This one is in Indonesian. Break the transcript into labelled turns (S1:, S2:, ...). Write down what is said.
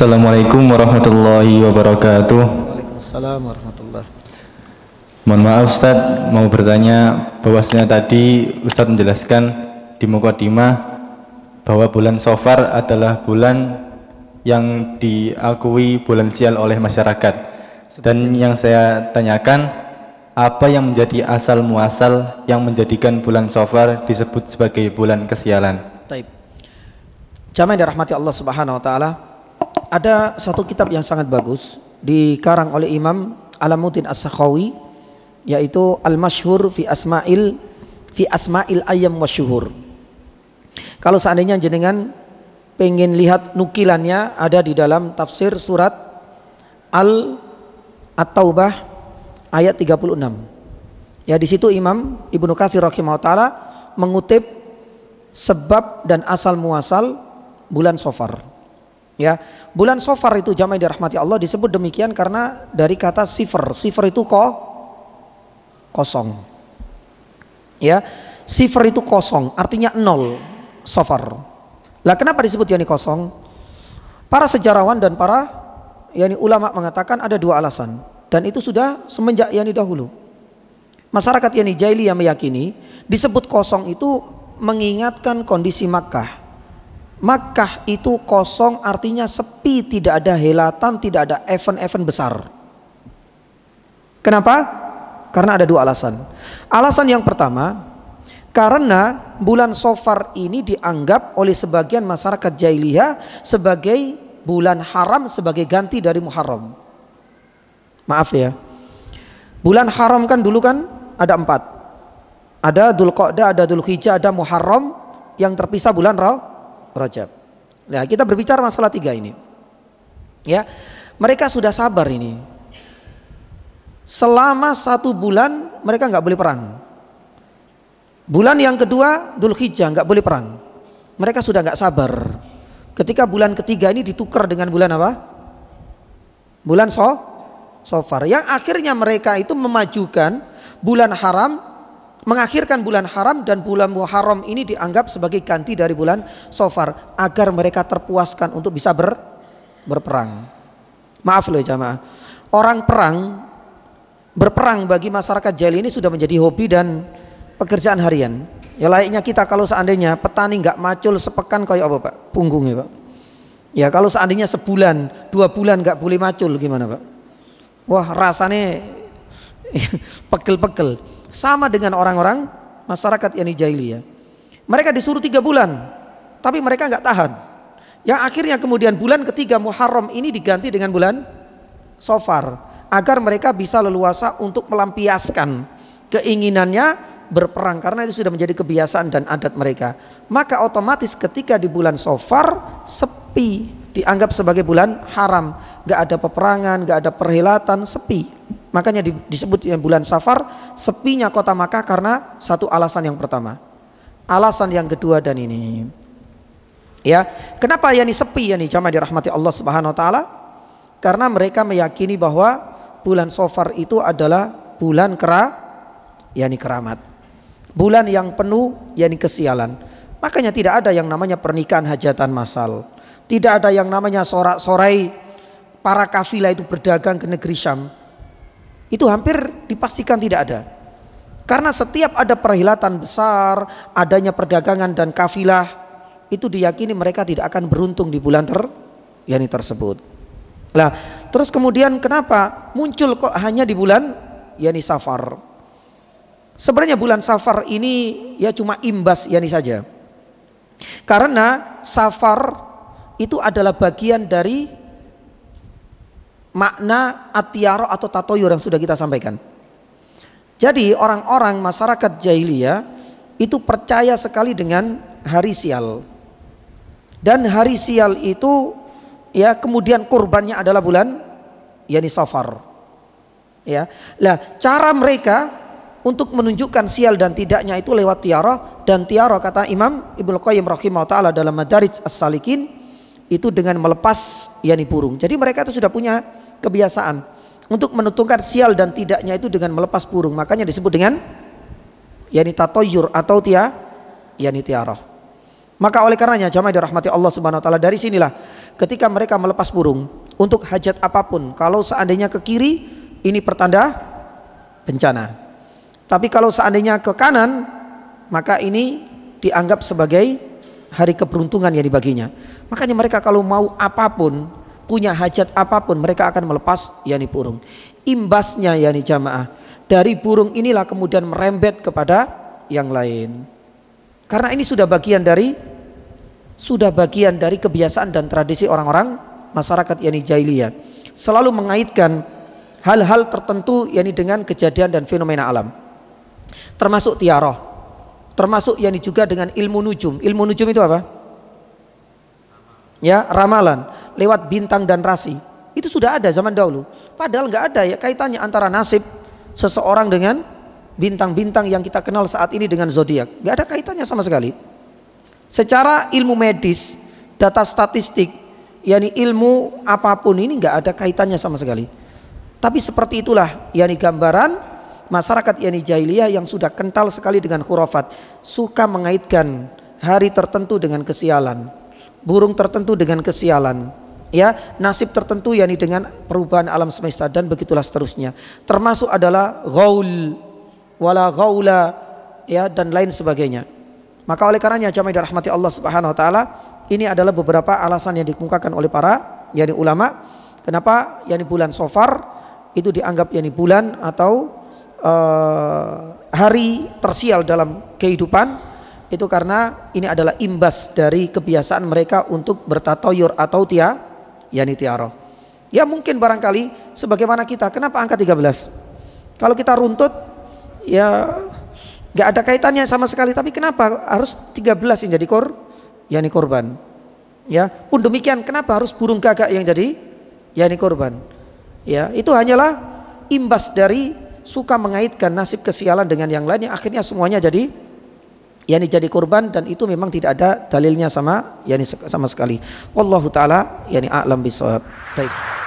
S1: Assalamualaikum warahmatullahi wabarakatuh.
S2: Waalaikumsalam warahmatullahi.
S1: Mohon maaf Ustaz, mau bertanya bahwasanya tadi Ustaz menjelaskan di mukadimah bahwa bulan Shafar adalah bulan yang diakui bulan sial oleh masyarakat. Dan yang saya tanyakan, apa yang menjadi asal muasal yang menjadikan bulan Shafar disebut sebagai bulan kesialan?
S2: Taib. Jamaah yang dirahmati Allah Subhanahu wa taala, ada satu kitab yang sangat bagus dikarang oleh Imam Alamuddin As-Sakhawi, yaitu Al-Masyhur fi Asma'il Ayyam Wasyuhur. Kalau seandainya jenengan pengen lihat nukilannya, ada di dalam tafsir surat At-Taubah ayat 36. Ya, di situ Imam Ibnu Katsir rahimahullah taala mengutip sebab dan asal muasal bulan Shafar. Ya, bulan Shafar itu jamaah dirahmati Allah disebut demikian karena dari kata sifar. Sifar itu kosong. Ya, sifar itu kosong, artinya nol. Shafar. Lah kenapa disebut yani kosong? Para sejarawan dan para yani ulama mengatakan ada dua alasan, dan itu sudah semenjak yani dahulu. Masyarakat yani jahiliyah meyakini disebut kosong itu mengingatkan kondisi Makkah. Makkah itu kosong artinya sepi, tidak ada helatan, tidak ada event-event besar. Kenapa? Karena ada dua alasan. Alasan yang pertama, karena bulan Shafar ini dianggap oleh sebagian masyarakat jahiliyah sebagai bulan haram, sebagai ganti dari Muharram. Maaf ya, bulan haram kan dulu kan ada 4. Ada Dzulqa'dah, ada Dzulhijjah, ada Muharram, yang terpisah bulan Rajab. Nah, kita berbicara masalah 3 ini. Ya, mereka sudah sabar ini. Selama 1 bulan mereka nggak boleh perang. Bulan yang kedua Dzulhijjah nggak boleh perang. Mereka sudah nggak sabar. Ketika bulan ketiga ini ditukar dengan bulan apa? Bulan Shafar. Yang akhirnya mereka itu memajukan bulan haram, mengakhirkan bulan haram, dan bulan Muharram ini dianggap sebagai ganti dari bulan Shafar agar mereka terpuaskan untuk bisa berperang. Maaf loh jamaah, orang berperang bagi masyarakat jahil ini sudah menjadi hobi dan pekerjaan harian. Ya layaknya kita kalau seandainya petani nggak macul sepekan kayak apa Pak? Punggungnya Pak. Ya kalau seandainya sebulan, 2 bulan nggak boleh macul gimana Pak? Wah rasanya pegel-pegel. Sama dengan orang-orang masyarakat yani jahiliyah. Mereka disuruh 3 bulan, tapi mereka nggak tahan. Yang akhirnya kemudian bulan ketiga Muharram ini diganti dengan bulan Shafar agar mereka bisa leluasa untuk melampiaskan keinginannya berperang, karena itu sudah menjadi kebiasaan dan adat mereka. Maka otomatis ketika di bulan Shafar sepi, dianggap sebagai bulan haram, nggak ada peperangan, nggak ada perhelatan, sepi. Makanya disebut bulan Shafar sepinya kota Makkah karena satu alasan yang pertama. Alasan yang kedua dan ini, ya, kenapa yani sepi yani jamaah dirahmati Allah Subhanahu wa taala? Karena mereka meyakini bahwa bulan Shafar itu adalah bulan yani keramat. Bulan yang penuh yani kesialan. Makanya tidak ada yang namanya pernikahan hajatan massal. Tidak ada yang namanya sorak-sorai para kafilah itu berdagang ke negeri Syam. Itu hampir dipastikan tidak ada. Karena setiap ada perhelatan besar, adanya perdagangan dan kafilah, itu diyakini mereka tidak akan beruntung di bulan yani tersebut. Nah, terus kemudian kenapa muncul kok hanya di bulan yani Shafar? Sebenarnya bulan Shafar ini ya cuma imbas yani saja. Karena Shafar itu adalah bagian dari makna at-tiyarah atau tatoyur yang sudah kita sampaikan. Jadi orang-orang masyarakat jahiliyah itu percaya sekali dengan hari sial. Dan hari sial itu ya kemudian kurbannya adalah bulan yani Shafar. Ya. Lah, cara mereka untuk menunjukkan sial dan tidaknya itu lewat tiarah, dan tiarah kata Imam Ibnu Qayyim rahimahullah taala dalam Madarij As-Salikin itu dengan melepas yani burung. Jadi mereka itu sudah punya kebiasaan untuk menentukan sial dan tidaknya itu dengan melepas burung. Makanya disebut dengan yani tatoyur atau yani tiarah. Maka oleh karenanya jamaah dirahmati Allah Subhanahu wa taala, dari sinilah ketika mereka melepas burung untuk hajat apapun, kalau seandainya ke kiri ini pertanda bencana, tapi kalau seandainya ke kanan maka ini dianggap sebagai hari keberuntungan yang dibaginya. Makanya mereka kalau mau apapun, punya hajat apapun, mereka akan melepas yakni burung. Imbasnya yakni jamaah, dari burung inilah kemudian merembet kepada yang lain. Karena ini sudah bagian dari kebiasaan dan tradisi orang-orang masyarakat yakni jahiliyah, selalu mengaitkan hal-hal tertentu yakni dengan kejadian dan fenomena alam, termasuk tiarah, termasuk yakni juga dengan ilmu nujum. Ilmu nujum itu apa? Ya, ramalan lewat bintang dan rasi. Itu sudah ada zaman dahulu. Padahal nggak ada ya kaitannya antara nasib seseorang dengan bintang-bintang yang kita kenal saat ini dengan zodiak. Nggak ada kaitannya sama sekali. Secara ilmu medis, data statistik, yakni ilmu apapun ini nggak ada kaitannya sama sekali. Tapi seperti itulah yakni gambaran masyarakat yakni jahiliyah yang sudah kental sekali dengan khurafat, suka mengaitkan hari tertentu dengan kesialan, burung tertentu dengan kesialan, ya, nasib tertentu yakni dengan perubahan alam semesta, dan begitulah seterusnya. Termasuk adalah ghaul, wala ghaula, ya, dan lain sebagainya. Maka oleh karenanya jamaah dirahmati Allah Subhanahu wa taala, ini adalah beberapa alasan yang dikemukakan oleh para yakni ulama kenapa yakni bulan Safar itu dianggap yakni bulan atau hari tersial dalam kehidupan. Itu karena ini adalah imbas dari kebiasaan mereka untuk bertatoyur atau yakni tiarah. Ya mungkin barangkali sebagaimana kita, kenapa angka 13? Kalau kita runtut ya nggak ada kaitannya sama sekali, tapi kenapa harus 13 yang jadi yakni korban? Ya, pun demikian kenapa harus burung gagak yang jadi yakni korban? Ya, itu hanyalah imbas dari suka mengaitkan nasib kesialan dengan yang lain, yang akhirnya semuanya jadi yakni jadi korban, dan itu memang tidak ada dalilnya sama yakni sama sekali. Wallahu taala yakni a'lam bishawab. Baik.